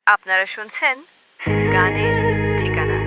আপনারা শুনছেন গানের ঠিকানা।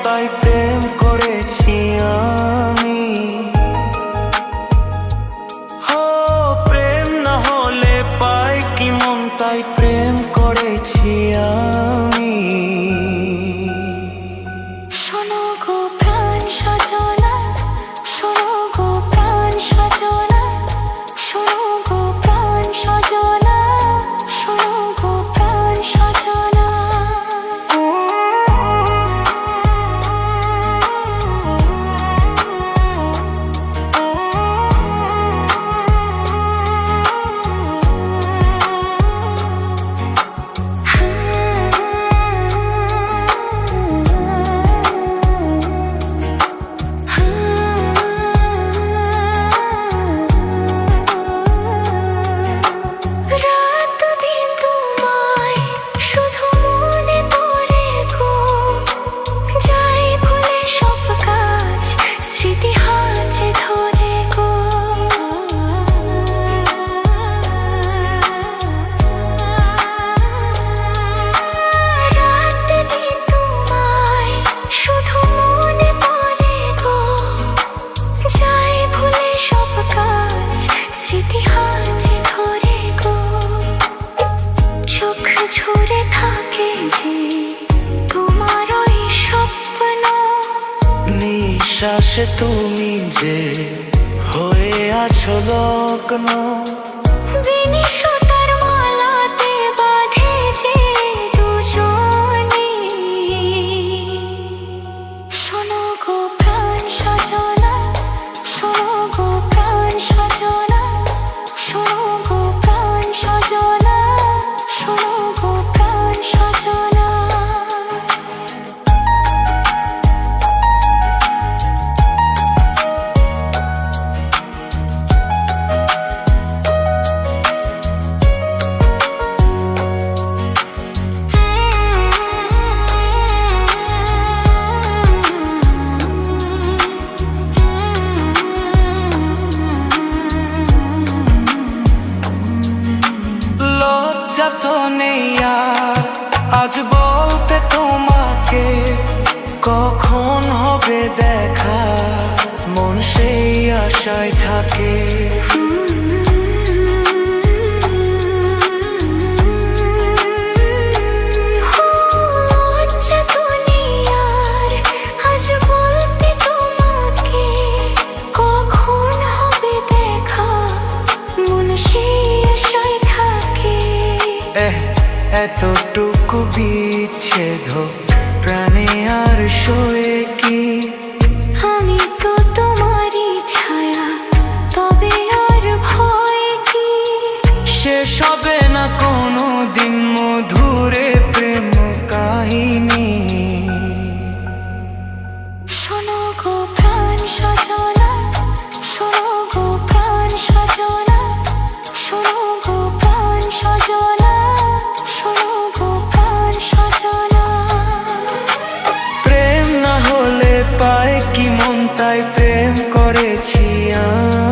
তাই প্রেম করেছি আমি। প্রেম না হলে পাই কি মন, তাই প্রেম করেছি আমি। শোনো গো প্রাণ সজনা, শোনো গো প্রাণ সজনা, শোনো গো প্রাণ সজনা, শোনো গো প্রাণ সজনা। নিঃশ্বাসে তুমি যে হয়ে আছো লগ্ন, বিনিশতার মালাতে বাঁধে যে দুজনে। শোনো গো প্রাণ সজনা, শোনো গো প্রাণ সজনা, শোনো গো প্রাণ সজনা, শোনো গো প্রাণ সজনা। লজ্জা তো নেই আর আজ বলতে তোমাকে, কখন হবে দেখা মন সেই আশায় থাকে। এতটুকু বিচ্ছেদ প্রাণে আর সয়ে কি, আমি তো তোমারই ছায়া, তবে আর ভয় কি? শেষ হবে না কোনো দিন মধুরে প্রেম কাহিনী। শোনো গো প্রাণ সজনা, শোনো গো প্রাণ সজনা, শোনো গো প্রাণ সজনা, শোনো গো প্রাণ সজনা। প্রেম না হলে পায় কি মন, তাই প্রেম করেছি আমি।